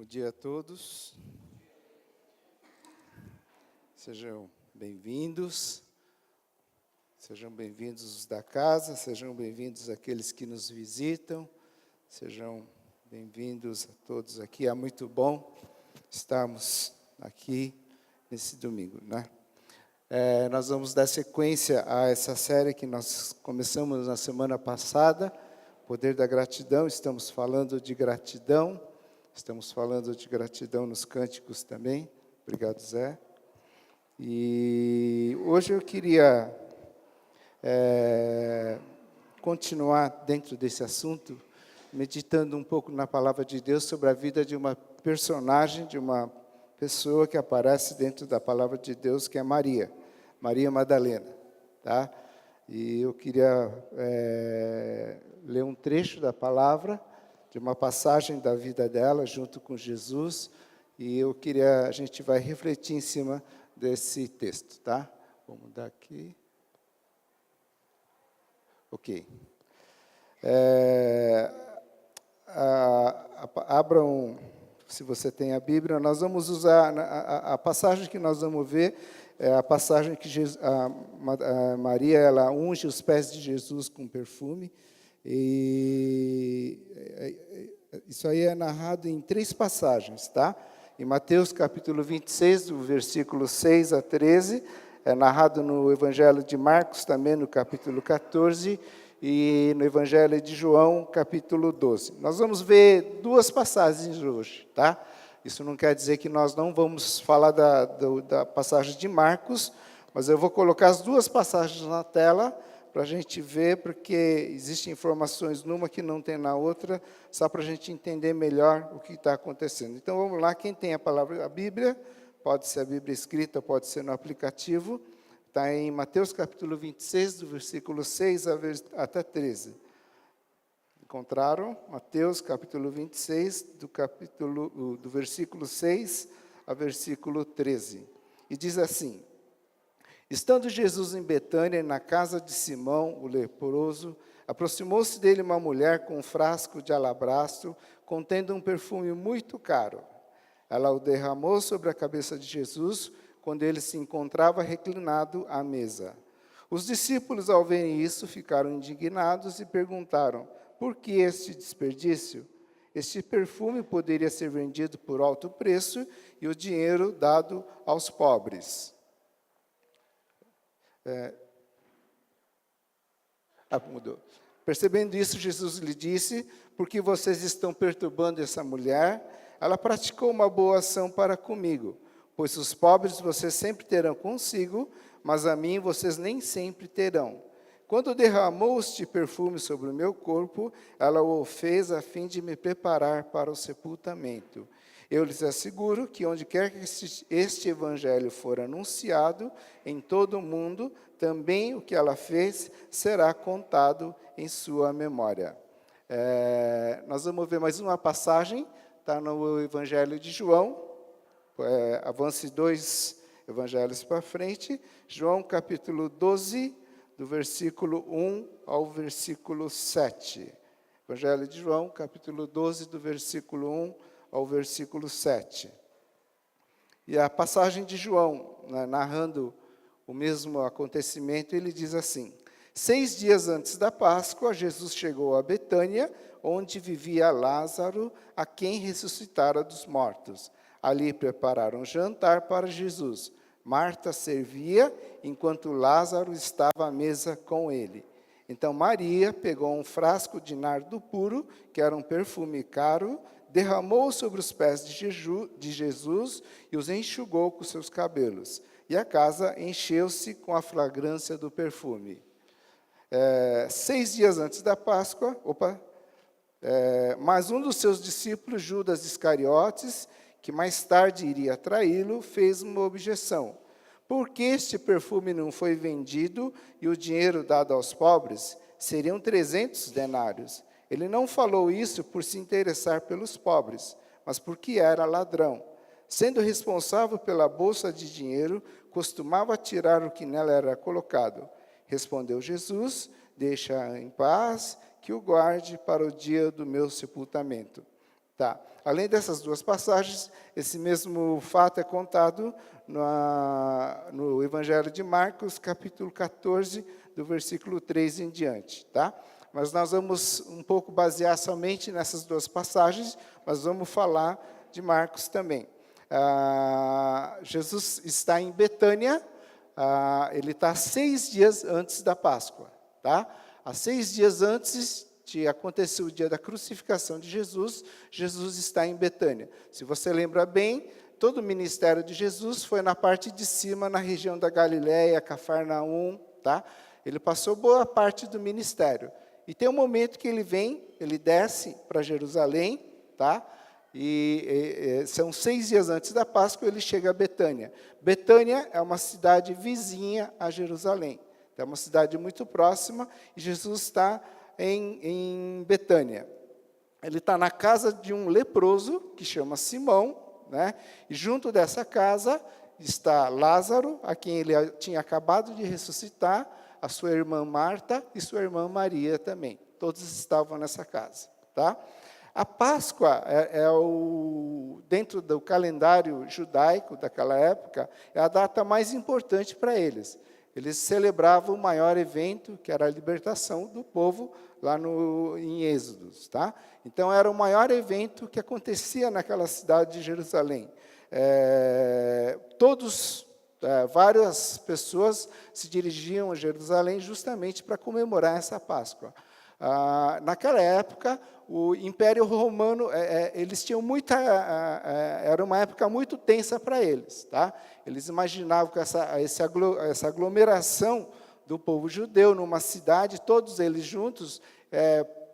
dia a todos. Sejam bem-vindos. Sejam bem-vindos os da casa, sejam bem-vindos aqueles que nos visitam. Sejam bem-vindos a todos aqui. É muito bom estarmos aqui nesse domingo, né? Nós vamos dar sequência a essa série que nós começamos na semana passada, Poder da Gratidão. Estamos falando de gratidão. Estamos falando de gratidão nos cânticos também. Obrigado, Zé. E hoje eu queria continuar dentro desse assunto, meditando um pouco na palavra de Deus sobre a vida de uma personagem, de uma pessoa que aparece dentro da palavra de Deus, que é Maria Madalena, tá? E eu queria ler um trecho da palavra, de uma passagem da vida dela, junto com Jesus, e a gente vai refletir em cima desse texto, tá? Vou mudar aqui. Ok. Abram, se você tem a Bíblia, nós vamos usar, a passagem que nós vamos ver, é a passagem que a Maria, ela unge os pés de Jesus com perfume, e isso aí é narrado em 3 passagens, tá? Em Mateus capítulo 26, do versículo 6 a 13, é narrado no Evangelho de Marcos, também no capítulo 14, e no Evangelho de João, capítulo 12. Nós vamos ver 2 passagens hoje, tá? Isso não quer dizer que nós não vamos falar da passagem de Marcos, mas eu vou colocar as 2 passagens na tela para a gente ver, porque existem informações numa que não tem na outra, só para a gente entender melhor o que está acontecendo. Então, vamos lá, quem tem a Bíblia, pode ser a Bíblia escrita, pode ser no aplicativo, está em Mateus capítulo 26, do versículo 6 até 13. Encontraram? Mateus capítulo 26, do versículo 6 a versículo 13. E diz assim: Estando Jesus em Betânia, na casa de Simão, o leproso, aproximou-se dele uma mulher com um frasco de alabastro, contendo um perfume muito caro. Ela o derramou sobre a cabeça de Jesus, quando ele se encontrava reclinado à mesa. Os discípulos, ao verem isso, ficaram indignados e perguntaram: por que este desperdício? Este perfume poderia ser vendido por alto preço e o dinheiro dado aos pobres. Mudou. Percebendo isso, Jesus lhe disse: por que vocês estão perturbando essa mulher? Ela praticou uma boa ação para comigo, pois os pobres vocês sempre terão consigo, mas a mim vocês nem sempre terão. Quando derramou este perfume sobre o meu corpo, ela o fez a fim de me preparar para o sepultamento. Eu lhes asseguro que onde quer que este evangelho for anunciado em todo o mundo, também o que ela fez será contado em sua memória. Nós vamos ver mais uma passagem, está no Evangelho de João. Avance 2 evangelhos para frente. João capítulo 12, do versículo 1 ao versículo 7. Evangelho de João, capítulo 12, do versículo 1 ao versículo 7. E a passagem de João, narrando o mesmo acontecimento, ele diz assim: 6 dias antes da Páscoa, Jesus chegou a Betânia, onde vivia Lázaro, a quem ressuscitara dos mortos. Ali prepararam jantar para Jesus. Marta servia, enquanto Lázaro estava à mesa com ele. Então Maria pegou um frasco de nardo puro, que era um perfume caro, derramou sobre os pés de Jesus e os enxugou com seus cabelos. E a casa encheu-se com a fragrância do perfume. 6 dias antes da Páscoa, mas um dos seus discípulos, Judas Iscariotes, que mais tarde iria traí-lo, fez uma objeção. Por que este perfume não foi vendido e o dinheiro dado aos pobres? Seriam 300 denários. Ele não falou isso por se interessar pelos pobres, mas porque era ladrão. Sendo responsável pela bolsa de dinheiro, costumava tirar o que nela era colocado. Respondeu Jesus: deixa em paz, que o guarde para o dia do meu sepultamento. Tá. Além dessas duas passagens, esse mesmo fato é contado no Evangelho de Marcos, capítulo 14, do versículo 3 em diante, tá? Mas nós vamos um pouco basear somente nessas duas passagens, mas vamos falar de Marcos também. Jesus está em Betânia, ele está 6 dias antes da Páscoa, tá? Há 6 dias antes de acontecer o dia da crucificação de Jesus, Jesus está em Betânia. Se você lembra bem, todo o ministério de Jesus foi na parte de cima, na região da Galiléia, Cafarnaum, tá? Ele passou boa parte do ministério. E tem um momento que ele desce para Jerusalém, tá? E são 6 dias antes da Páscoa, ele chega a Betânia. Betânia é uma cidade vizinha a Jerusalém. É uma cidade muito próxima, e Jesus está em Betânia. Ele está na casa de um leproso, que chama Simão, né? E junto dessa casa está Lázaro, a quem ele tinha acabado de ressuscitar, a sua irmã Marta e sua irmã Maria também. Todos estavam nessa casa, tá? A Páscoa dentro do calendário judaico daquela época, é a data mais importante para eles. Eles celebravam o maior evento, que era a libertação do povo, lá em Êxodos, tá? Então, era o maior evento que acontecia naquela cidade de Jerusalém. Várias pessoas se dirigiam a Jerusalém justamente para comemorar essa Páscoa. Naquela época, o Império Romano, eles tinham era uma época muito tensa para eles, tá? Eles imaginavam que essa aglomeração do povo judeu numa cidade, todos eles juntos,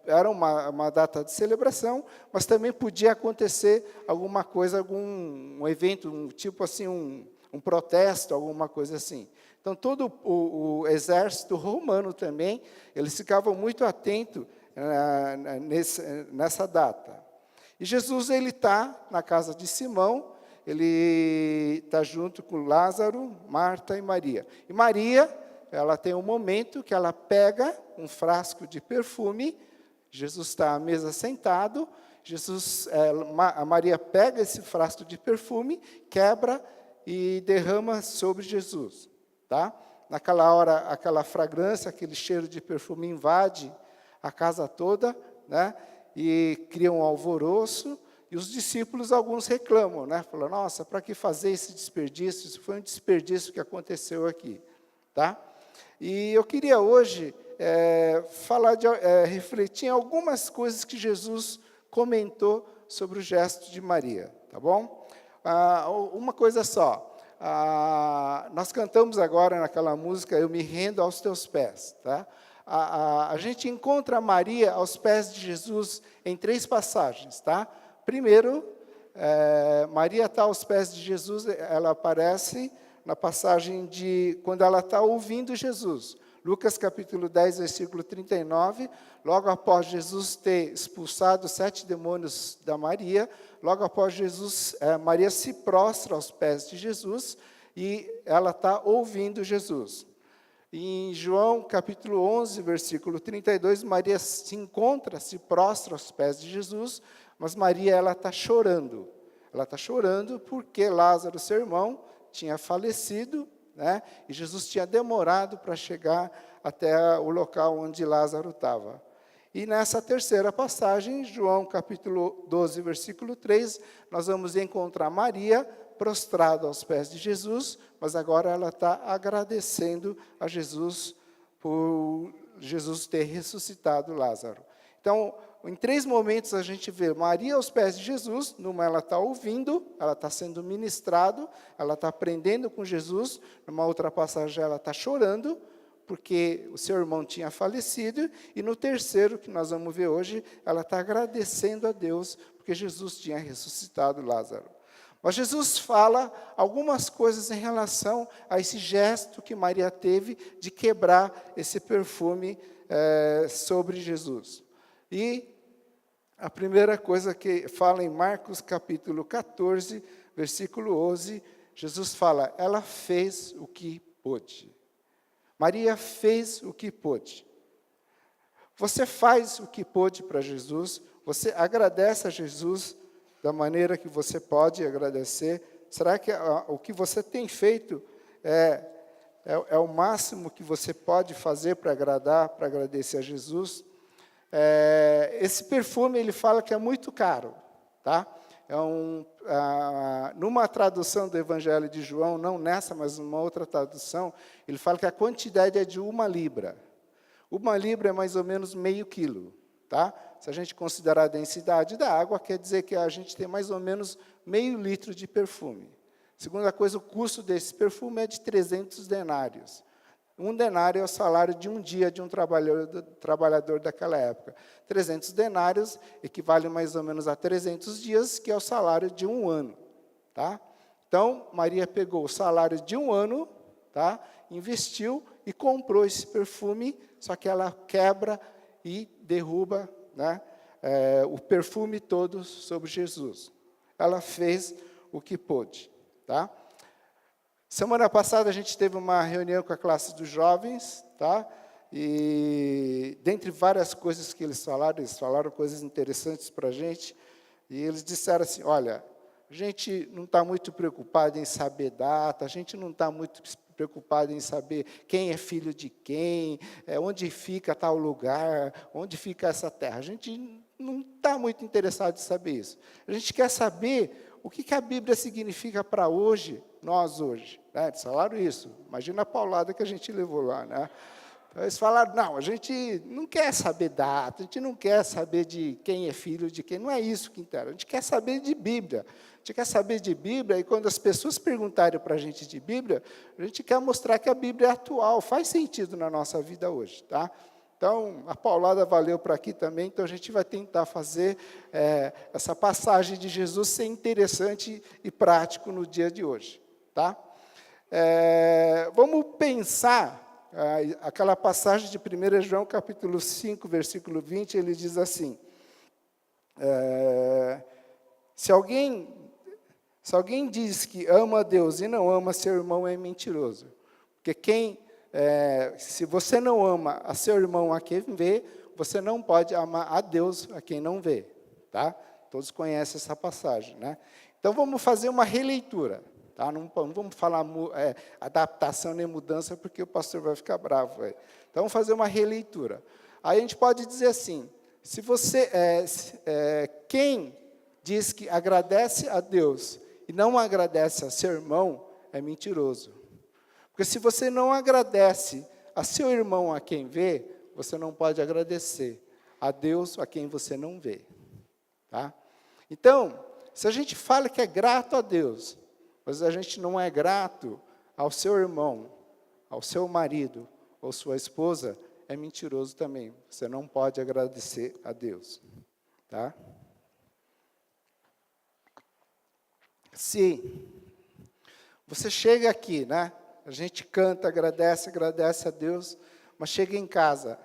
era uma data de celebração, mas também podia acontecer alguma coisa, um evento, tipo assim, um protesto, alguma coisa assim. Então, todo o exército romano também, eles ficavam muito atentos nessa data. E Jesus, ele está na casa de Simão, ele está junto com Lázaro, Marta e Maria. E Maria, ela tem um momento que ela pega um frasco de perfume, Jesus está à mesa sentado, a Maria pega esse frasco de perfume, quebra e derrama sobre Jesus. Tá? Naquela hora, aquela fragrância, aquele cheiro de perfume invade a casa toda, né? E cria um alvoroço, e os discípulos, alguns reclamam, né? Falam, nossa, para que fazer esse desperdício? Isso foi um desperdício que aconteceu aqui. Tá? E eu queria hoje refletir em algumas coisas que Jesus comentou sobre o gesto de Maria. Tá bom? Uma coisa só. Nós cantamos agora naquela música, Eu Me Rendo aos Teus Pés. Tá? A gente encontra Maria aos pés de Jesus em 3 passagens. Tá? Primeiro, Maria está aos pés de Jesus, ela aparece na passagem de quando ela está ouvindo Jesus. Lucas capítulo 10, versículo 39, logo após Jesus ter expulsado 7 demônios da Maria, logo após Jesus, Maria se prostra aos pés de Jesus e ela está ouvindo Jesus. Em João capítulo 11, versículo 32, Maria se prostra aos pés de Jesus, mas Maria ela está chorando. Ela está chorando porque Lázaro, seu irmão, tinha falecido, né? E Jesus tinha demorado para chegar até o local onde Lázaro estava. E nessa terceira passagem, João capítulo 12, versículo 3, nós vamos encontrar Maria prostrada aos pés de Jesus, mas agora ela está agradecendo a Jesus por Jesus ter ressuscitado Lázaro. Então, em 3 momentos a gente vê Maria aos pés de Jesus, numa ela está ouvindo, ela está sendo ministrado, ela está aprendendo com Jesus, numa outra passagem ela está chorando, porque o seu irmão tinha falecido, e no terceiro, que nós vamos ver hoje, ela está agradecendo a Deus, porque Jesus tinha ressuscitado Lázaro. Mas Jesus fala algumas coisas em relação a esse gesto que Maria teve de quebrar esse perfume sobre Jesus. E a primeira coisa que fala em Marcos capítulo 14, versículo 11, Jesus fala, ela fez o que pôde. Maria fez o que pôde. Você faz o que pôde para Jesus, Você agradece a Jesus da maneira que você pode agradecer? Será que o que você tem feito é o máximo que você pode fazer para agradar, para agradecer a Jesus? Esse perfume, ele fala que é muito caro, tá? Numa tradução do Evangelho de João, não nessa, mas numa outra tradução, ele fala que a quantidade é de 1 libra. 1 libra é mais ou menos meio quilo, tá? Se a gente considerar a densidade da água, quer dizer que a gente tem mais ou menos meio litro de perfume. Segunda coisa, o custo desse perfume é de 300 denários. 1 denário é o salário de um dia de um trabalhador daquela época. 300 denários equivale mais ou menos a 300 dias, que é o salário de um ano. Tá? Então, Maria pegou o salário de um ano, tá? Investiu e comprou esse perfume, só que ela quebra e derruba, né, o perfume todo sobre Jesus. Ela fez o que pôde. Tá? Semana passada a gente teve uma reunião com a classe dos jovens, tá? E dentre várias coisas que eles falaram coisas interessantes para a gente, e eles disseram assim, olha, a gente não está muito preocupado em saber data, a gente não está muito preocupado em saber quem é filho de quem, onde fica tal lugar, onde fica essa terra. A gente não está muito interessado em saber isso. A gente quer saber o que a Bíblia significa para hoje, nós hoje. Né? Eles falaram isso. Imagina a paulada que a gente levou lá. Né? Então, eles falaram, não, a gente não quer saber data, a gente não quer saber de quem é filho de quem. Não é isso que interessa. A gente quer saber de Bíblia. A gente quer saber de Bíblia, e quando as pessoas perguntarem para a gente de Bíblia, a gente quer mostrar que a Bíblia é atual, faz sentido na nossa vida hoje. Tá? Então, a paulada valeu para aqui também, então a gente vai tentar fazer essa passagem de Jesus ser interessante e prático no dia de hoje. Tá? Vamos pensar aquela passagem de 1 João, capítulo 5, versículo 20, ele diz assim, se alguém diz que ama a Deus e não ama seu irmão, é mentiroso. Porque se você não ama a seu irmão a quem vê, você não pode amar a Deus a quem não vê. Tá? Todos conhecem essa passagem. Né? Então, vamos fazer uma releitura. Tá? Não vamos falar adaptação nem mudança, porque o pastor vai ficar bravo. Então, vamos fazer uma releitura. Aí a gente pode dizer assim, se você, quem diz que agradece a Deus e não agradece a seu irmão, é mentiroso. Porque se você não agradece a seu irmão a quem vê, você não pode agradecer a Deus a quem você não vê. Tá? Então, se a gente fala que é grato a Deus, mas a gente não é grato ao seu irmão, ao seu marido ou sua esposa, é mentiroso também. Você não pode agradecer a Deus. Tá? Se você chega aqui, né? A gente canta, agradece a Deus, mas chega em casa,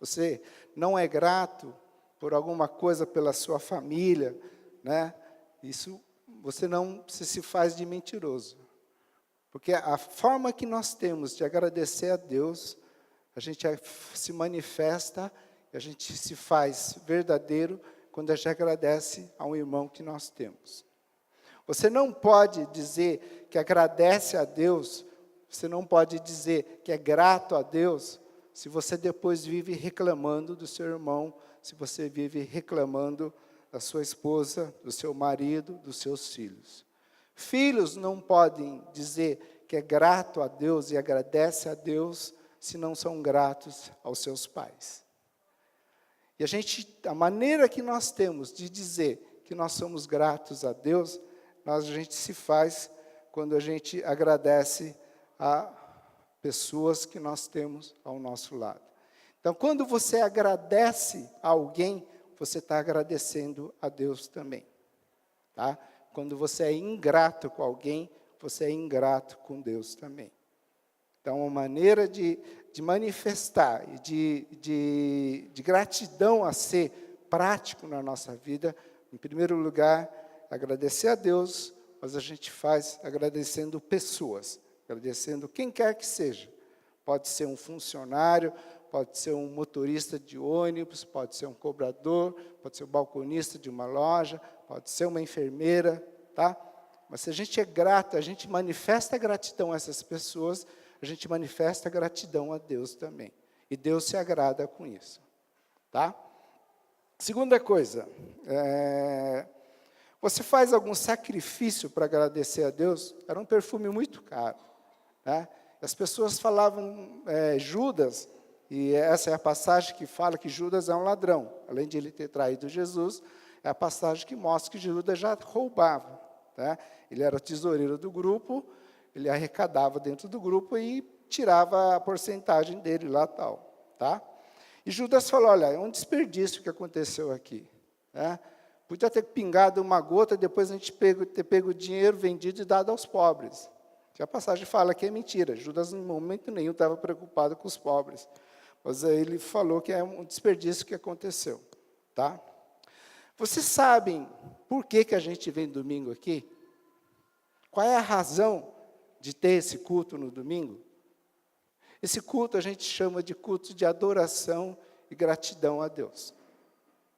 você não é grato por alguma coisa pela sua família, né? Isso você se faz de mentiroso. Porque a forma que nós temos de agradecer a Deus, a gente se manifesta, a gente se faz verdadeiro quando a gente agradece a um irmão que nós temos. Você não pode dizer que agradece a Deus, você não pode dizer que é grato a Deus, se você depois vive reclamando do seu irmão, se você vive reclamando da sua esposa, do seu marido, dos seus filhos. Filhos não podem dizer que é grato a Deus e agradece a Deus, se não são gratos aos seus pais. E a maneira que nós temos de dizer que nós somos gratos a Deus, a gente se faz quando a gente agradece a pessoas que nós temos ao nosso lado. Então, quando você agradece a alguém, você está agradecendo a Deus também. Tá? Quando você é ingrato com alguém, você é ingrato com Deus também. Então, uma maneira de manifestar e de gratidão a ser prático na nossa vida, em primeiro lugar, agradecer a Deus, mas a gente faz agradecendo pessoas, agradecendo quem quer que seja. Pode ser um funcionário, pode ser um motorista de ônibus, pode ser um cobrador, pode ser um balconista de uma loja, pode ser uma enfermeira, tá? Mas se a gente é grato, a gente manifesta gratidão a essas pessoas, a gente manifesta gratidão a Deus também. E Deus se agrada com isso, tá? Segunda coisa, você faz algum sacrifício para agradecer a Deus? Era um perfume muito caro, né? As pessoas falavam Judas, e essa é a passagem que fala que Judas é um ladrão. Além de ele ter traído Jesus, é a passagem que mostra que Judas já roubava, tá? Ele era o tesoureiro do grupo, ele arrecadava dentro do grupo e tirava a porcentagem dele lá tal, tá? E Judas falou, olha, é um desperdício que aconteceu aqui, né? Podia ter pingado uma gota, depois a gente ter pego o dinheiro vendido e dado aos pobres. Que a passagem fala que é mentira. Judas, em momento nenhum, estava preocupado com os pobres. Mas aí ele falou que é um desperdício que aconteceu, tá? Vocês sabem por que a gente vem domingo aqui? Qual é a razão de ter esse culto no domingo? Esse culto a gente chama de culto de adoração e gratidão a Deus.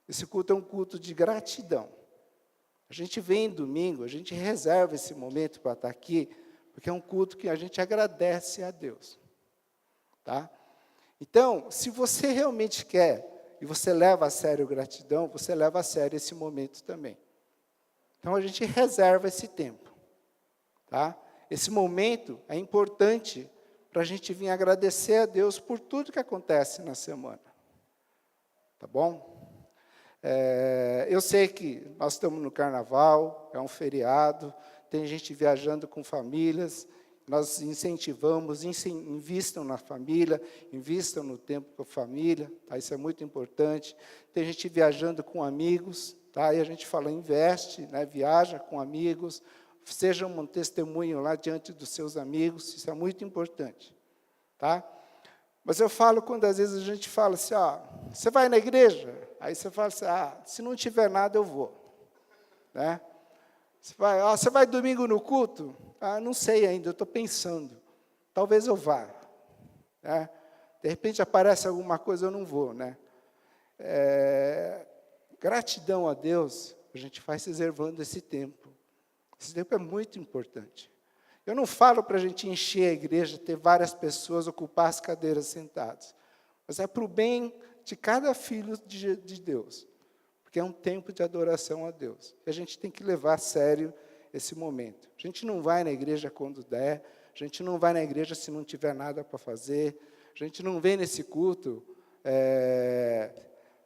Esse culto é um culto de gratidão. A gente vem domingo, a gente reserva esse momento para estar aqui, porque é um culto que a gente agradece a Deus, tá? Então, se você realmente quer, e você leva a sério gratidão, você leva a sério esse momento também. Então, a gente reserva esse tempo, tá? Esse momento é importante para a gente vir agradecer a Deus por tudo que acontece na semana, tá bom? Eu sei que nós estamos no carnaval, é um feriado, tem gente viajando com famílias, nós incentivamos, invistam na família, invistam no tempo com a família, tá? Isso é muito importante. Tem gente viajando com amigos, tá? E a gente fala, investe, né? Viaja com amigos, seja um testemunho lá diante dos seus amigos, isso é muito importante, tá? Mas eu falo quando às vezes a gente fala assim, você vai na igreja? Aí você fala assim, se não tiver nada eu vou, né? Você vai domingo no culto? Não sei ainda, eu estou pensando. Talvez eu vá, né? De repente aparece alguma coisa, eu não vou, né? Gratidão a Deus, a gente faz reservando esse tempo. Esse tempo é muito importante. Eu não falo para a gente encher a igreja, ter várias pessoas, ocupar as cadeiras sentadas. Mas é para o bem de cada filho de Deus. Porque é um tempo de adoração a Deus. E a gente tem que levar a sério esse momento. A gente não vai na igreja quando der, a gente não vai na igreja se não tiver nada para fazer, a gente não vem nesse culto,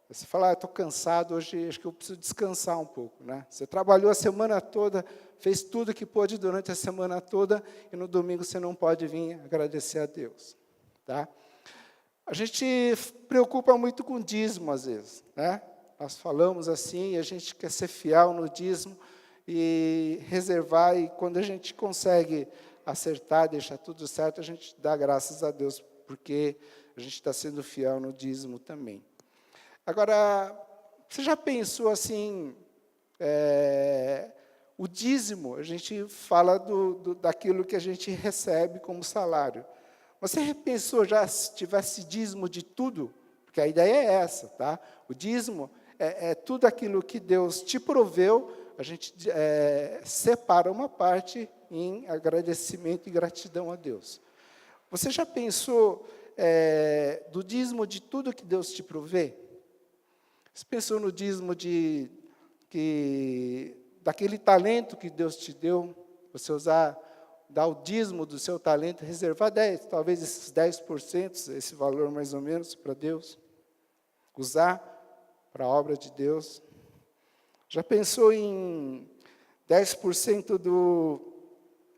você fala, estou cansado, hoje acho que eu preciso descansar um pouco, né? Você trabalhou a semana toda, fez tudo que pôde durante a semana toda, e no domingo você não pode vir agradecer a Deus, tá? A gente preocupa muito com dízimo, às vezes, né? Nós falamos assim, a gente quer ser fiel no dízimo e reservar, e quando a gente consegue acertar, deixar tudo certo, a gente dá graças a Deus, porque a gente está sendo fiel no dízimo também. Agora, você já pensou assim, o dízimo, a gente fala daquilo que a gente recebe como salário. Você pensou já se tivesse dízimo de tudo? Porque a ideia é essa, tá? O dízimo é tudo aquilo que Deus te proveu, a gente separa uma parte em agradecimento e gratidão a Deus. Você já pensou do dízimo de tudo que Deus te provê? Você pensou no dízimo daquele talento que Deus te deu, você dar o dízimo do seu talento, reservar 10%, talvez esses 10%, esse valor mais ou menos para Deus, usar para a obra de Deus. Já pensou em 10%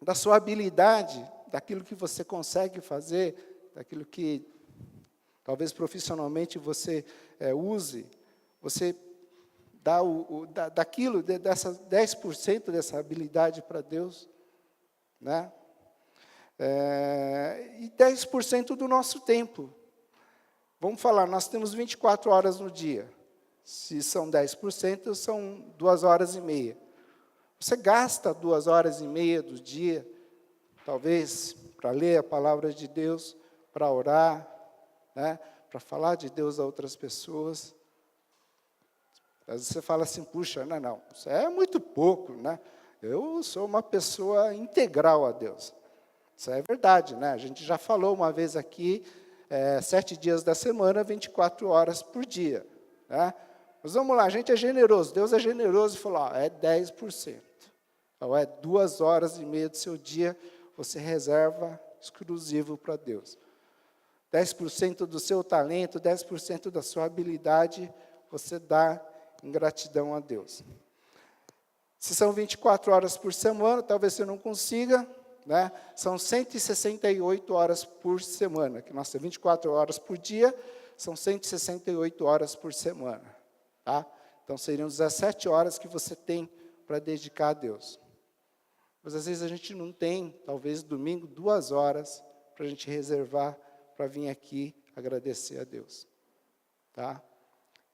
da sua habilidade, daquilo que você consegue fazer, daquilo que talvez profissionalmente você use, você dá dessas 10% dessa habilidade para Deus, né? E 10% do nosso tempo. Vamos falar, nós temos 24 horas no dia. Se são 10%, são 2h30. Você gasta 2h30 do dia, talvez, para ler a palavra de Deus, para orar, né? para falar de Deus a outras pessoas. Às vezes você fala assim, puxa, não, isso é muito pouco, né? Eu sou uma pessoa integral a Deus. Isso é verdade, né? A gente já falou uma vez aqui, 7 dias da semana, 24 horas por dia, né? Mas vamos lá, a gente é generoso, Deus é generoso e falou, é 10%. Então, 2h30 do seu dia, você reserva exclusivo para Deus. 10% do seu talento, 10% da sua habilidade, você dá em gratidão a Deus. Se são 24 horas por semana, talvez você não consiga, né? São 168 horas por semana, que nós temos 24 horas por dia, são 168 horas por semana. Tá? Então, seriam 17 horas que você tem para dedicar a Deus. Mas, às vezes, a gente não tem, talvez, domingo, 2 horas para a gente reservar para vir aqui agradecer a Deus. Tá?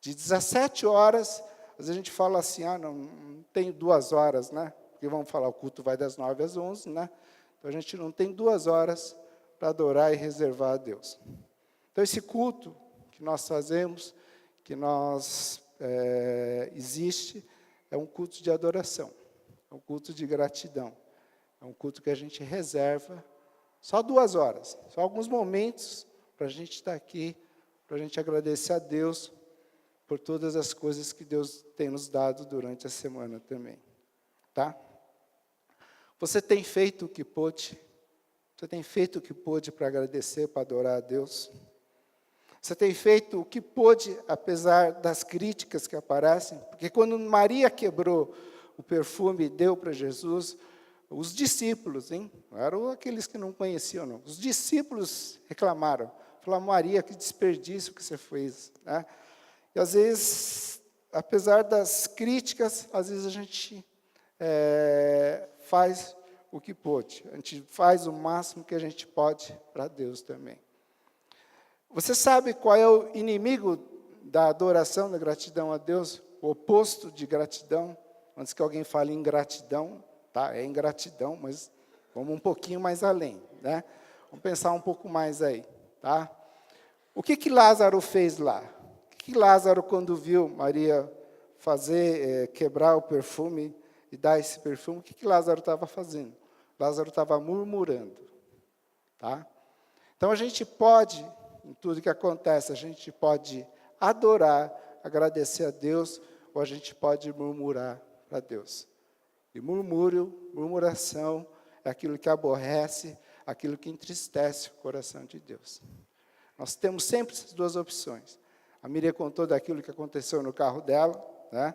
De 17 horas, às vezes a gente fala assim, não tenho 2 horas, né? Porque vamos falar, o culto vai das 9 às 11, né? Então, a gente não tem 2 horas para adorar e reservar a Deus. Então, esse culto que nós fazemos, que nós existe, é um culto de adoração, é um culto de gratidão, é um culto que a gente reserva só 2 horas, só alguns momentos para a gente estar aqui, para a gente agradecer a Deus por todas as coisas que Deus tem nos dado durante a semana também. Tá? Você tem feito o que pôde? Você tem feito o que pôde para agradecer, para adorar a Deus? Você tem feito o que pôde, apesar das críticas que aparecem? Porque quando Maria quebrou o perfume e deu para Jesus, os discípulos, não eram aqueles que não conheciam, não. Os discípulos reclamaram. Falaram, Maria, que desperdício que você fez. Né? E, às vezes, apesar das críticas, às vezes a gente faz o que pôde. A gente faz o máximo que a gente pode para Deus também. Você sabe qual é o inimigo da adoração, da gratidão a Deus? O oposto de gratidão? Antes que alguém fale ingratidão, tá? É ingratidão, mas vamos um pouquinho mais além, né? Vamos pensar um pouco mais aí, tá? O que Lázaro fez lá? O que Lázaro, quando viu Maria quebrar o perfume e dar esse perfume, o que Lázaro estava fazendo? Lázaro estava murmurando, tá? Então, a gente pode, em tudo que acontece, a gente pode adorar, agradecer a Deus, ou a gente pode murmurar para Deus. E murmuração, é aquilo que aborrece, aquilo que entristece o coração de Deus. Nós temos sempre essas 2 opções. A Miriam contou daquilo que aconteceu no carro dela, né?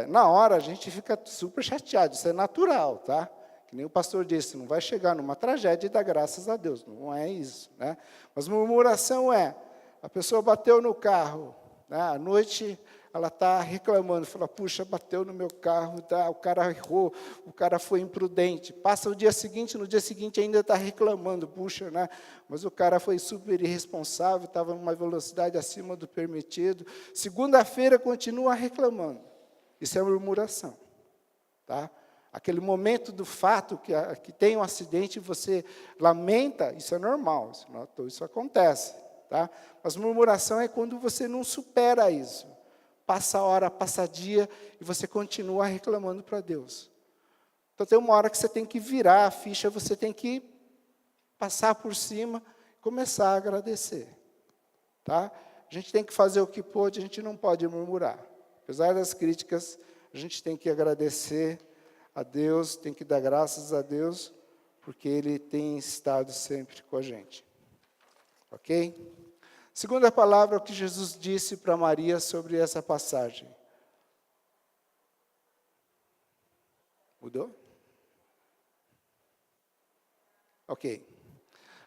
Na hora, a gente fica super chateado, isso é natural, tá? Que nem o pastor disse, não vai chegar numa tragédia e dar graças a Deus, não é isso, né? Mas murmuração a pessoa bateu no carro, né? À noite ela está reclamando, fala, puxa, bateu no meu carro, tá? O cara errou, o cara foi imprudente. Passa o dia seguinte, no dia seguinte ainda está reclamando, puxa, né? Mas o cara foi super irresponsável, estava numa velocidade acima do permitido. Segunda-feira continua reclamando. Isso é murmuração, tá? Aquele momento do fato que tem um acidente, você lamenta, isso é normal, isso acontece. Tá? Mas murmuração é quando você não supera isso. Passa hora, passa dia, e você continua reclamando para Deus. Então, tem uma hora que você tem que virar a ficha, você tem que passar por cima e começar a agradecer. Tá? A gente tem que fazer o que pôde, a gente não pode murmurar. Apesar das críticas, a gente tem que agradecer a Deus, tem que dar graças a Deus, porque Ele tem estado sempre com a gente. Ok? Segunda palavra, o que Jesus disse para Maria sobre essa passagem. Mudou? Ok.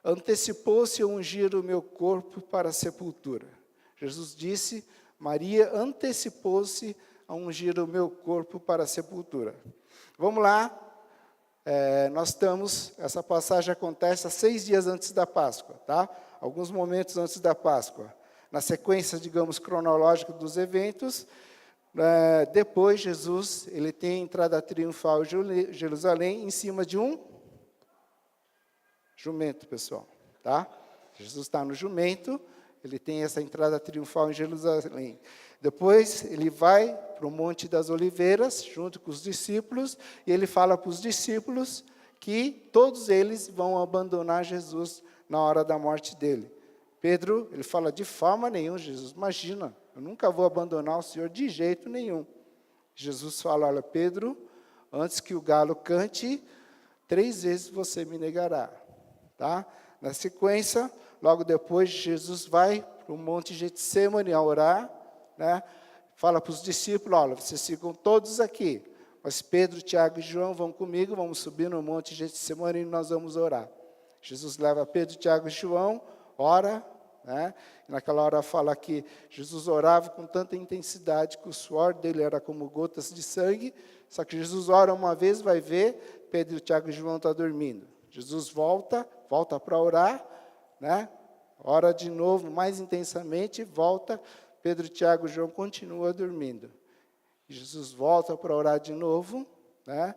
Antecipou-se a ungir o meu corpo para a sepultura. Jesus disse, Maria antecipou-se a ungir o meu corpo para a sepultura. Vamos lá, essa passagem acontece 6 dias antes da Páscoa, tá? Alguns momentos antes da Páscoa. Na sequência, digamos, cronológica dos eventos, depois Jesus, ele tem a entrada triunfal em Jerusalém em cima de um jumento, pessoal, tá? Jesus está no jumento, Ele tem essa entrada triunfal em Jerusalém. Depois, ele vai para o Monte das Oliveiras, junto com os discípulos, e ele fala para os discípulos que todos eles vão abandonar Jesus na hora da morte dele. Pedro, ele fala, de forma nenhuma, Jesus, imagina, eu nunca vou abandonar o Senhor de jeito nenhum. Jesus fala, olha, Pedro, antes que o galo cante, 3 vezes você me negará. Tá? Na sequência, logo depois, Jesus vai para o Monte Getsemane a orar, né? Fala para os discípulos, olha, vocês ficam todos aqui, mas Pedro, Tiago e João vão comigo, vamos subir no Monte Getsemane e nós vamos orar. Jesus leva Pedro, Tiago e João, ora, né? E naquela hora fala que Jesus orava com tanta intensidade que o suor dele era como gotas de sangue, só que Jesus ora uma vez, vai ver, Pedro, Tiago e João estão dormindo. Jesus volta para orar, né? Ora de novo, mais intensamente, volta, Pedro, Tiago e João continuam dormindo. Jesus volta para orar de novo, né?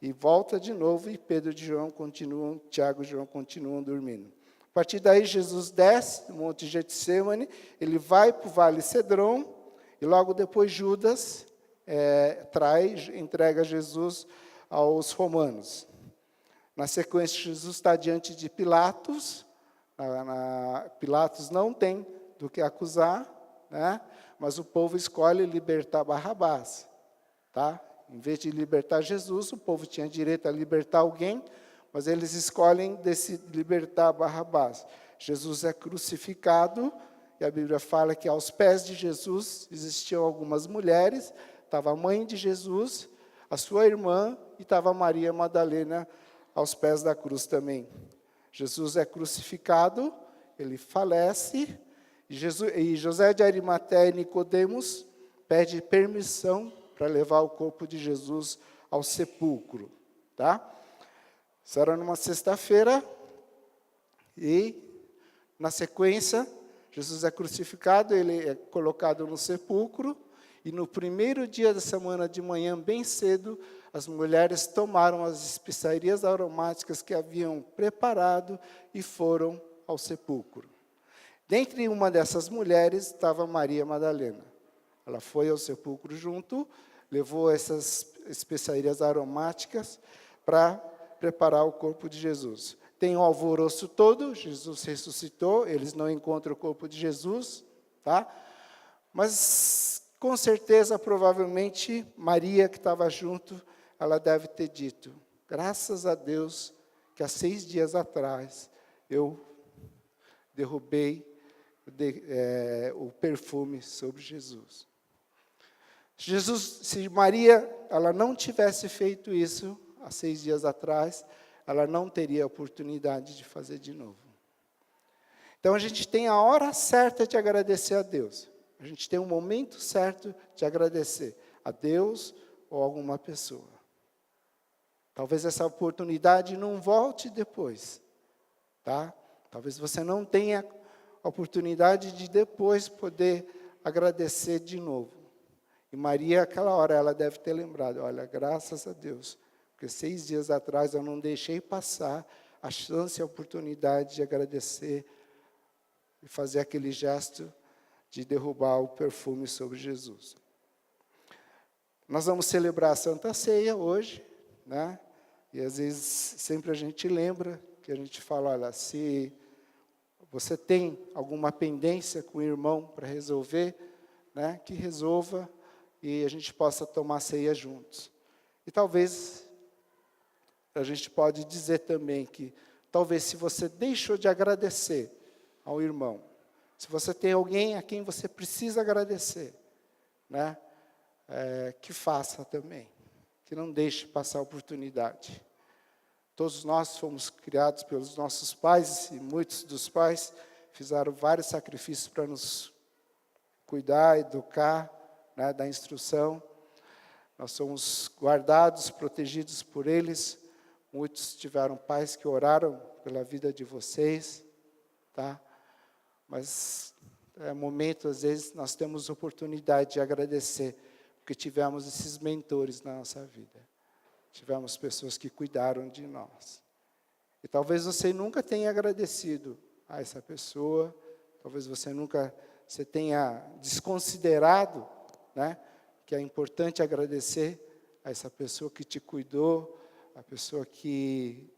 E volta de novo, e Pedro e João continuam, Tiago e João continuam dormindo. A partir daí, Jesus desce do Monte Getsemane, ele vai para o Vale Cedron, e logo depois Judas entrega Jesus aos romanos. Na sequência, Jesus está diante de Pilatos. Pilatos não tem do que acusar, né? Mas o povo escolhe libertar Barrabás. Tá? Em vez de libertar Jesus, o povo tinha direito a libertar alguém, mas eles escolhem libertar Barrabás. Jesus é crucificado, e a Bíblia fala que aos pés de Jesus existiam algumas mulheres, estava a mãe de Jesus, a sua irmã, e estava Maria Madalena aos pés da cruz também. Jesus é crucificado, ele falece, e José de Arimateia e Nicodemos pede permissão para levar o corpo de Jesus ao sepulcro. Tá? Isso era numa sexta-feira, e na sequência, Jesus é crucificado, ele é colocado no sepulcro, e no primeiro dia da semana de manhã, bem cedo, as mulheres tomaram as especiarias aromáticas que haviam preparado e foram ao sepulcro. Dentre uma dessas mulheres estava Maria Madalena. Ela foi ao sepulcro junto, levou essas especiarias aromáticas para preparar o corpo de Jesus. Tem o alvoroço todo, Jesus ressuscitou, eles não encontram o corpo de Jesus, tá? Mas, com certeza, provavelmente, Maria, que estava junto, ela deve ter dito, graças a Deus, que há 6 dias atrás, eu derrubei o perfume sobre Jesus. Se Maria, ela não tivesse feito isso, há 6 dias atrás, ela não teria a oportunidade de fazer de novo. Então, a gente tem a hora certa de agradecer a Deus. A gente tem um momento certo de agradecer a Deus ou a alguma pessoa. Talvez essa oportunidade não volte depois. Tá? Talvez você não tenha a oportunidade de depois poder agradecer de novo. E Maria, aquela hora, ela deve ter lembrado, olha, graças a Deus, porque 6 dias atrás eu não deixei passar a chance e a oportunidade de agradecer e fazer aquele gesto de derrubar o perfume sobre Jesus. Nós vamos celebrar a Santa Ceia hoje, né? E às vezes sempre a gente lembra que a gente fala, olha, se você tem alguma pendência com o irmão para resolver, né? Que resolva e a gente possa tomar ceia juntos. E talvez a gente pode dizer também que talvez se você deixou de agradecer ao irmão, se você tem alguém a quem você precisa agradecer, né? Que faça também, que não deixe passar a oportunidade. Todos nós fomos criados pelos nossos pais, e muitos dos pais fizeram vários sacrifícios para nos cuidar, educar, né, dar instrução. Nós somos guardados, protegidos por eles. Muitos tiveram pais que oraram pela vida de vocês, tá? Mas é momento, às vezes, nós temos oportunidade de agradecer, porque tivemos esses mentores na nossa vida. Tivemos pessoas que cuidaram de nós. E talvez você nunca tenha agradecido a essa pessoa, talvez você tenha desconsiderado, né, que é importante agradecer a essa pessoa que te cuidou, a pessoa que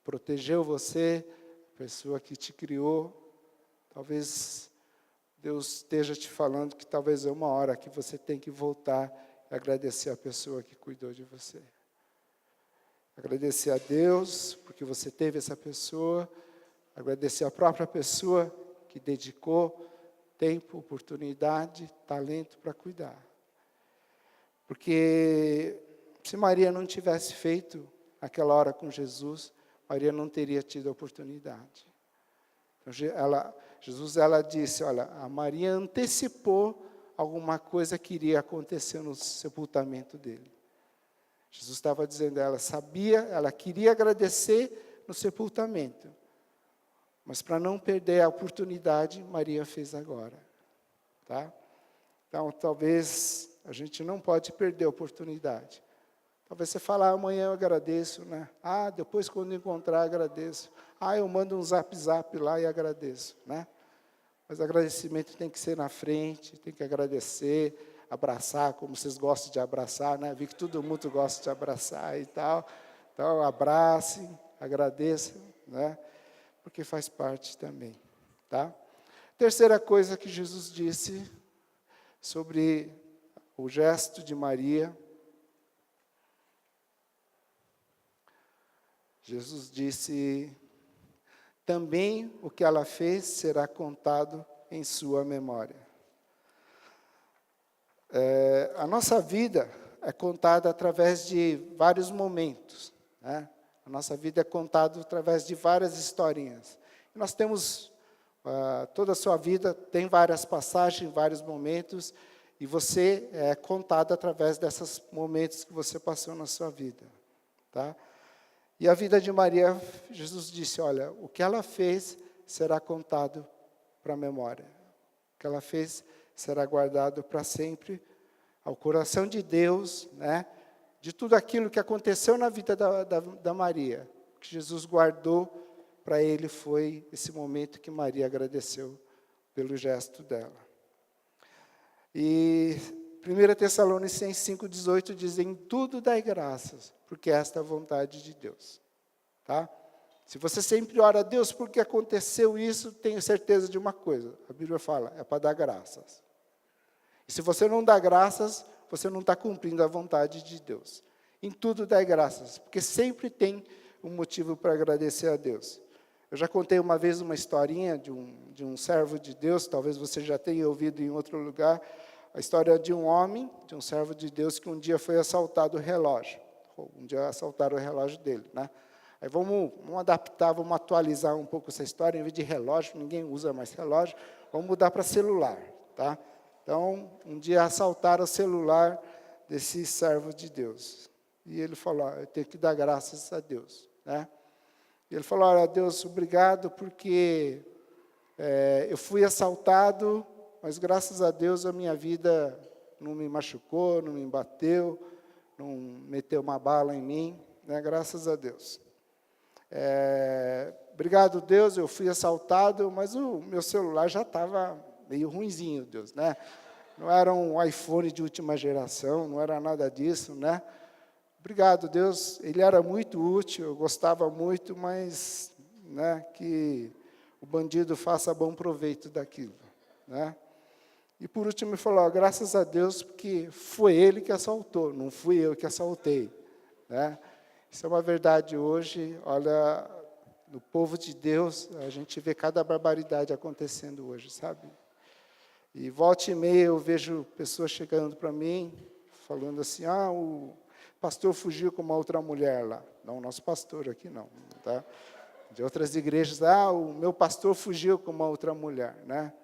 protegeu você, a pessoa que te criou. Talvez Deus esteja te falando que talvez é uma hora que você tem que voltar e agradecer a pessoa que cuidou de você. Agradecer a Deus porque você teve essa pessoa, agradecer a própria pessoa que dedicou tempo, oportunidade, talento para cuidar. Porque se Maria não tivesse feito aquela hora com Jesus, Maria não teria tido a oportunidade. Então, Jesus disse, olha, a Maria antecipou alguma coisa que iria acontecer no sepultamento dele. Jesus estava dizendo, ela queria agradecer no sepultamento. Mas para não perder a oportunidade, Maria fez agora. Tá? Então, talvez a gente não pode perder a oportunidade. Talvez você fale, amanhã eu agradeço, né? Depois quando encontrar, agradeço. Eu mando um zap lá e agradeço, né? Mas agradecimento tem que ser na frente, tem que agradecer, abraçar, como vocês gostam de abraçar, né? Vi que todo mundo gosta de abraçar e tal. Então, abrace, agradeça, né? Porque faz parte também, tá? Terceira coisa que Jesus disse sobre o gesto de Maria. Jesus disse, também o que ela fez será contado em sua memória. A nossa vida é contada através de vários momentos, né? A nossa vida é contada através de várias historinhas. Nós temos, toda a sua vida tem várias passagens, vários momentos, e você é contado através desses momentos que você passou na sua vida. Tá? E a vida de Maria, Jesus disse, olha, o que ela fez será contado para a memória. O que ela fez será guardado para sempre ao coração de Deus, né? De tudo aquilo que aconteceu na vida da Maria. O que Jesus guardou para ele foi esse momento que Maria agradeceu pelo gesto dela. E 1 Tessalonicenses 5,18 diz, em tudo dai graças, porque esta é a vontade de Deus. Tá? Se você sempre ora a Deus porque aconteceu isso, tenho certeza de uma coisa. A Bíblia fala, é para dar graças. E se você não dá graças, você não está cumprindo a vontade de Deus. Em tudo dai graças, porque sempre tem um motivo para agradecer a Deus. Eu já contei uma vez uma historinha de um servo de Deus, talvez você já tenha ouvido em outro lugar, a história de um homem, de um servo de Deus, que um dia foi assaltado o relógio. Um dia assaltaram o relógio dele, né? Aí vamos adaptar, vamos atualizar um pouco essa história. Em vez de relógio, ninguém usa mais relógio, vamos mudar para celular, tá? Então, um dia assaltaram o celular desse servo de Deus. E ele falou, eu tenho que dar graças a Deus, né? E ele falou, olha, Deus, obrigado, porque eu fui assaltado, mas graças a Deus a minha vida não me machucou, não me bateu, não meteu uma bala em mim, né? Graças a Deus. Obrigado, Deus, eu fui assaltado, mas o meu celular já estava meio ruinzinho, Deus, né? Não era um iPhone de última geração, não era nada disso, né? Obrigado, Deus, ele era muito útil, eu gostava muito, mas, né, que o bandido faça bom proveito daquilo, né? E por último ele falou, graças a Deus, porque foi ele que assaltou, não fui eu que assaltei, né? Isso é uma verdade hoje, olha, no povo de Deus, a gente vê cada barbaridade acontecendo hoje, sabe? E volta e meia eu vejo pessoas chegando para mim, falando assim, o pastor fugiu com uma outra mulher lá. Não, nosso pastor aqui não, tá? De outras igrejas, o meu pastor fugiu com uma outra mulher, né?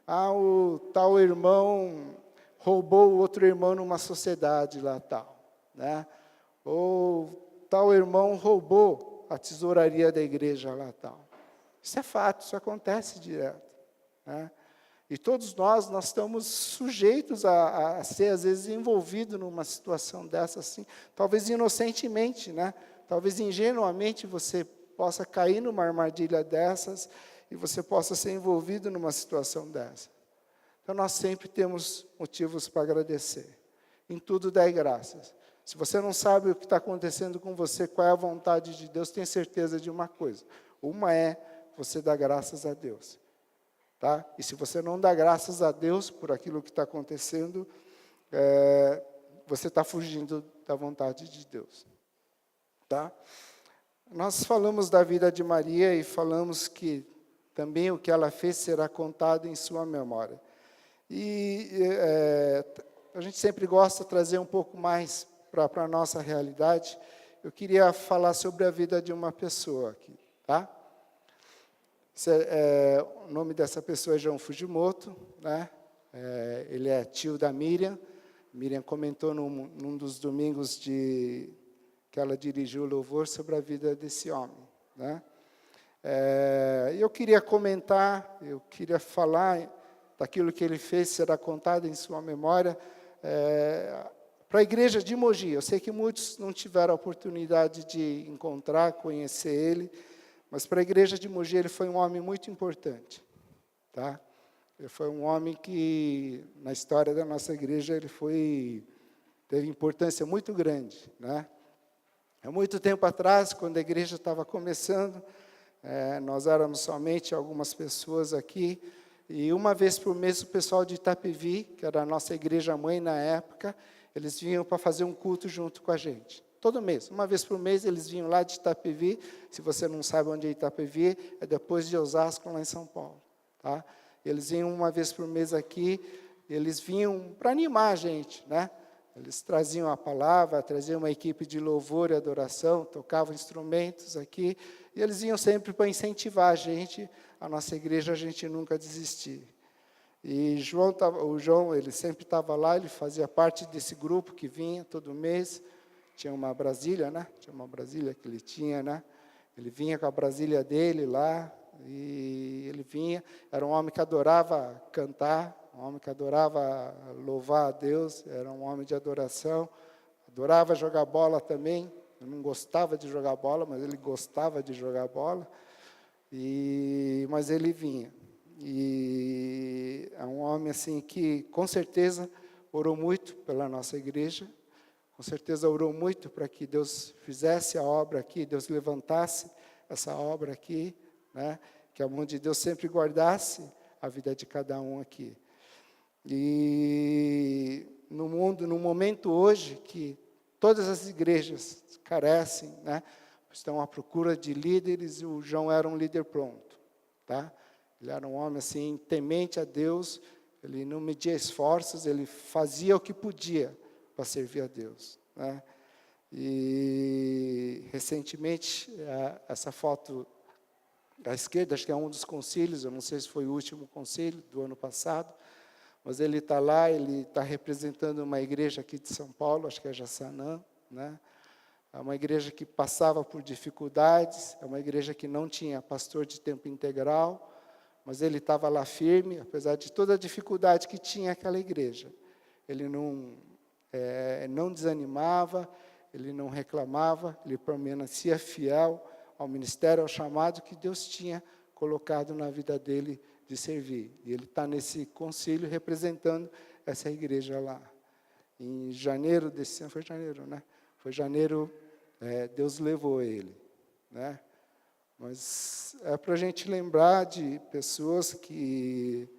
O tal irmão roubou o outro irmão numa sociedade lá tal, né? Ou tal irmão roubou a tesouraria da igreja lá tal. Isso é fato, isso acontece direto, né? E todos nós estamos sujeitos a ser, às vezes, envolvidos numa situação dessa, assim, talvez inocentemente, né? Talvez ingenuamente você possa cair numa armadilha dessas, e você possa ser envolvido numa situação dessa. Então, nós sempre temos motivos para agradecer. Em tudo, dai graças. Se você não sabe o que está acontecendo com você, qual é a vontade de Deus, tenha certeza de uma coisa. Uma é você dar graças a Deus. Tá? E se você não dá graças a Deus por aquilo que está acontecendo, você está fugindo da vontade de Deus. Tá? Nós falamos da vida de Maria e falamos que também o que ela fez será contado em sua memória. E a gente sempre gosta de trazer um pouco mais para a nossa realidade. Eu queria falar sobre a vida de uma pessoa aqui. Tá? O nome dessa pessoa é João Fujimoto, né? Ele é tio da Miriam. Miriam comentou num dos domingos que ela dirigiu o louvor sobre a vida desse homem, né? Eu queria comentar, eu queria falar daquilo que ele fez, será contado em sua memória, para a igreja de Mogi. Eu sei que muitos não tiveram a oportunidade de encontrar, conhecer ele, mas para a igreja de Mogi ele foi um homem muito importante. Tá? Ele foi um homem que, na história da nossa igreja, teve importância muito grande. Né? Há muito tempo atrás, quando a igreja estava começando, nós éramos somente algumas pessoas aqui, e uma vez por mês o pessoal de Itapevi, que era a nossa igreja-mãe na época, eles vinham para fazer um culto junto com a gente. Todo mês, uma vez por mês, eles vinham lá de Itapevi. Se você não sabe onde é Itapevi, é depois de Osasco, lá em São Paulo. Tá? Eles vinham uma vez por mês aqui, eles vinham para animar a gente, né? Eles traziam a palavra, traziam uma equipe de louvor e adoração, tocavam instrumentos aqui, e eles vinham sempre para incentivar a nossa igreja, a gente nunca desistir. E o João, ele sempre estava lá, ele fazia parte desse grupo que vinha todo mês. Tinha uma Brasília, né? Tinha uma Brasília que ele tinha, né? Ele vinha com a Brasília dele lá, e ele vinha, era um homem que adorava cantar, um homem que adorava louvar a Deus, era um homem de adoração, adorava jogar bola também. Eu não gostava de jogar bola, mas ele gostava de jogar bola, mas ele vinha. E é um homem assim que, com certeza, orou muito pela nossa igreja, com certeza orou muito para que Deus fizesse a obra aqui, Deus levantasse essa obra aqui, né? Que a mão de Deus sempre guardasse a vida de cada um aqui. E no momento hoje que todas as igrejas carecem, né? Estão à procura de líderes, e o João era um líder pronto, tá? Ele era um homem assim, temente a Deus, ele não media esforços, ele fazia o que podia para servir a Deus, né? E recentemente, essa foto à esquerda, acho que é um dos concílios, eu não sei se foi o último concílio do ano passado, mas ele está lá, ele está representando uma igreja aqui de São Paulo, acho que é Jaçanã, né? É uma igreja que passava por dificuldades, é uma igreja que não tinha pastor de tempo integral, mas ele estava lá firme, apesar de toda a dificuldade que tinha aquela igreja. Ele não desanimava, ele não reclamava, ele permanecia fiel ao ministério, ao chamado que Deus tinha colocado na vida dele de servir. E ele está nesse concílio representando essa igreja lá. Em janeiro desse ano, foi janeiro, né? Foi janeiro, Deus levou ele, né? Mas é para a gente lembrar de pessoas que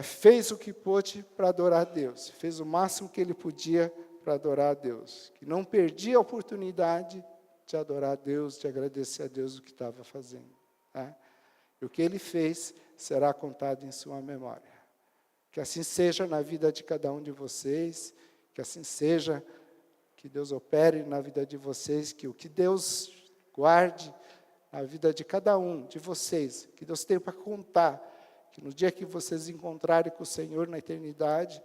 fez o que pôde para adorar a Deus, fez o máximo que ele podia para adorar a Deus, que não perdia a oportunidade de adorar a Deus, de agradecer a Deus o que estava fazendo. Né? E o que ele fez será contado em sua memória. Que assim seja na vida de cada um de vocês, que assim seja, que Deus opere na vida de vocês, que o que Deus guarde na vida de cada um de vocês, que Deus tenha para contar, que no dia que vocês encontrarem com o Senhor na eternidade,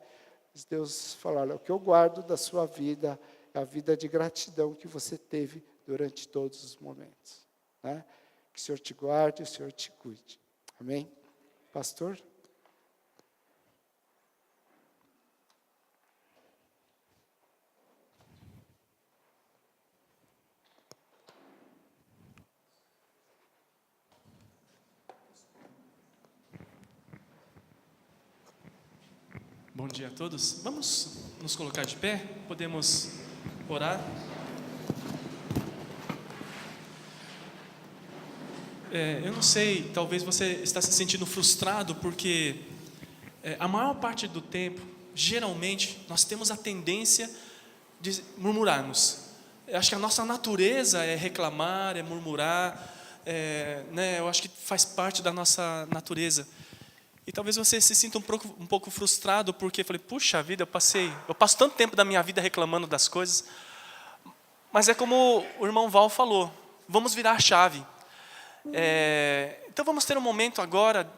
Deus falar, olha, o que eu guardo da sua vida é a vida de gratidão que você teve durante todos os momentos. Né? Que o Senhor te guarde, o Senhor te cuide. Amém? Pastor? Bom dia a todos. Vamos nos colocar de pé? Podemos orar? Eu não sei, talvez você está se sentindo frustrado porque a maior parte do tempo, geralmente, nós temos a tendência de murmurarmos. Eu acho que a nossa natureza é reclamar, é murmurar, eu acho que faz parte da nossa natureza. E talvez você se sinta um pouco frustrado porque falei, puxa vida, eu passo tanto tempo da minha vida reclamando das coisas. Mas é como o irmão Val falou, vamos virar a chave. Então vamos ter um momento agora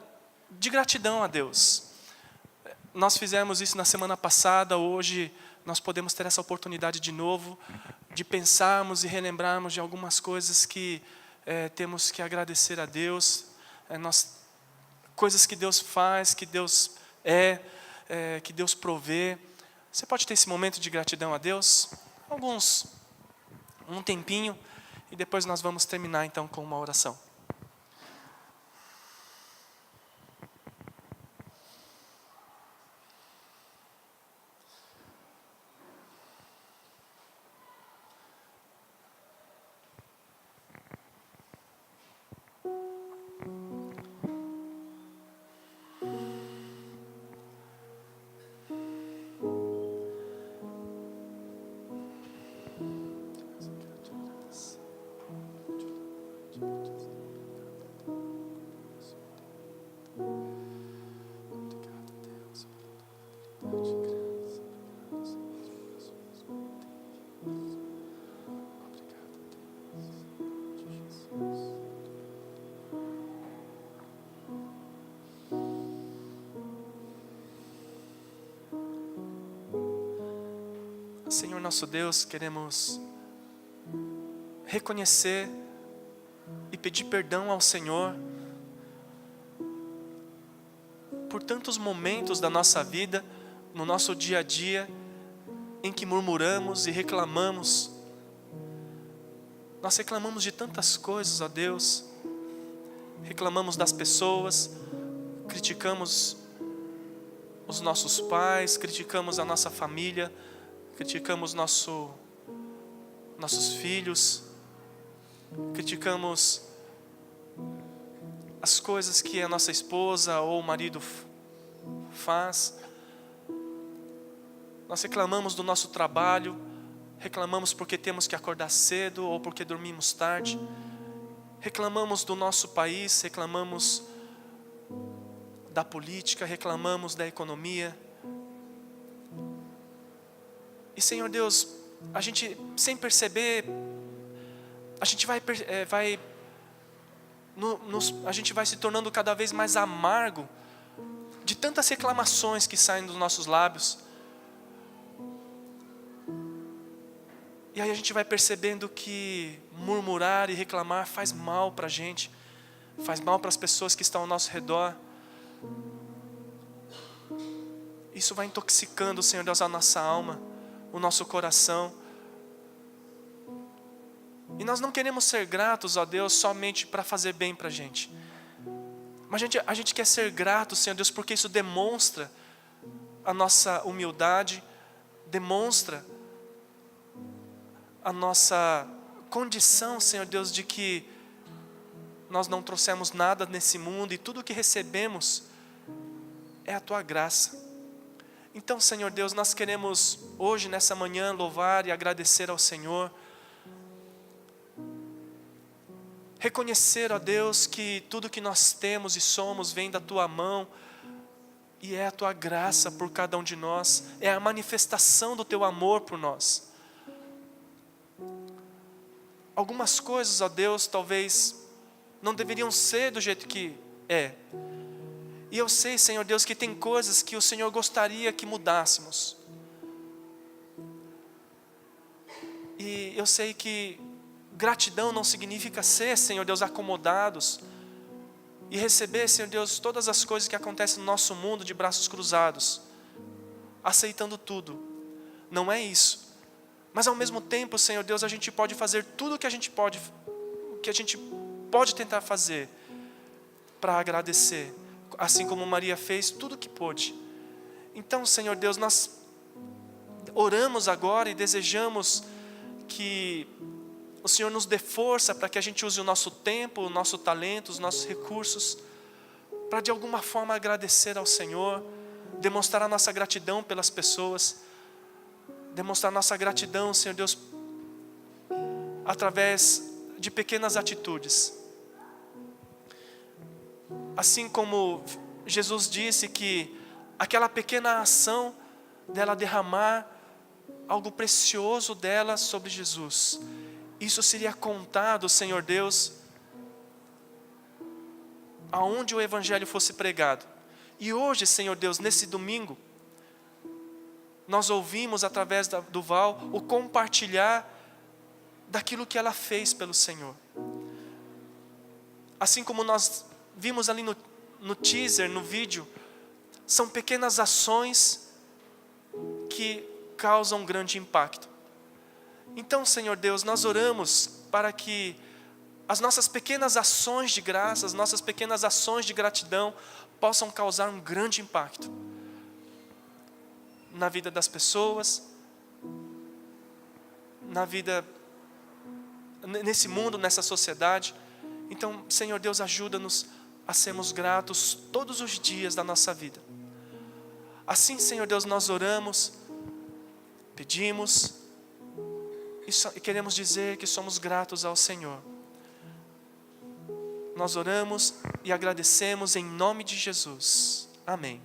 de gratidão a Deus. Nós fizemos isso na semana passada, hoje nós podemos ter essa oportunidade de novo, de pensarmos e relembrarmos de algumas coisas que temos que agradecer a Deus. Coisas que Deus faz, que Deus que Deus provê. Você pode ter esse momento de gratidão a Deus? Um tempinho, e depois nós vamos terminar então com uma oração. Senhor nosso Deus, queremos reconhecer e pedir perdão ao Senhor por tantos momentos da nossa vida, no nosso dia a dia, em que murmuramos e reclamamos. Nós reclamamos de tantas coisas, ó Deus. Reclamamos das pessoas, criticamos os nossos pais, criticamos a nossa família, criticamos nossos filhos, criticamos as coisas que a nossa esposa ou o marido faz. Nós reclamamos do nosso trabalho, reclamamos porque temos que acordar cedo ou porque dormimos tarde, reclamamos do nosso país, reclamamos da política, reclamamos da economia. E Senhor Deus, a gente sem perceber, a gente vai se tornando cada vez mais amargo de tantas reclamações que saem dos nossos lábios. E aí a gente vai percebendo que murmurar e reclamar faz mal para a gente, faz mal para as pessoas que estão ao nosso redor. Isso vai intoxicando, Senhor Deus, a nossa alma, o nosso coração. E nós não queremos ser gratos a Deus somente para fazer bem para a gente. Mas a gente quer ser grato, Senhor Deus, porque isso demonstra a nossa humildade, demonstra a nossa condição, Senhor Deus, de que nós não trouxemos nada nesse mundo e tudo que recebemos é a Tua graça. Então, Senhor Deus, nós queremos hoje, nessa manhã, louvar e agradecer ao Senhor. Reconhecer, ó Deus, que tudo que nós temos e somos vem da Tua mão e é a Tua graça por cada um de nós, é a manifestação do Teu amor por nós. Algumas coisas, ó Deus, talvez não deveriam ser do jeito que é. E eu sei, Senhor Deus, que tem coisas que o Senhor gostaria que mudássemos. E eu sei que gratidão não significa ser, Senhor Deus, acomodados e receber, Senhor Deus, todas as coisas que acontecem no nosso mundo de braços cruzados, aceitando tudo. Não é isso. Mas ao mesmo tempo, Senhor Deus, a gente pode fazer tudo o que a gente pode tentar fazer para agradecer, assim como Maria fez tudo o que pôde. Então, Senhor Deus, nós oramos agora e desejamos que o Senhor nos dê força para que a gente use o nosso tempo, o nosso talento, os nossos recursos, para de alguma forma agradecer ao Senhor, demonstrar a nossa gratidão pelas pessoas, demonstrar a nossa gratidão, Senhor Deus, através de pequenas atitudes. Assim como Jesus disse que aquela pequena ação dela derramar algo precioso dela sobre Jesus, isso seria contado, Senhor Deus, aonde o Evangelho fosse pregado. E hoje, Senhor Deus, nesse domingo, nós ouvimos através do Val o compartilhar daquilo que ela fez pelo Senhor. Assim como nós vimos ali no teaser, no vídeo, são pequenas ações que causam grande impacto. Então, Senhor Deus, nós oramos para que as nossas pequenas ações de graça, as nossas pequenas ações de gratidão possam causar um grande impacto na vida das pessoas, na vida, nesse mundo, nessa sociedade. Então, Senhor Deus, ajuda-nos a sermos gratos todos os dias da nossa vida. Assim, Senhor Deus, nós oramos, pedimos e queremos dizer que somos gratos ao Senhor. Nós oramos e agradecemos em nome de Jesus. Amém.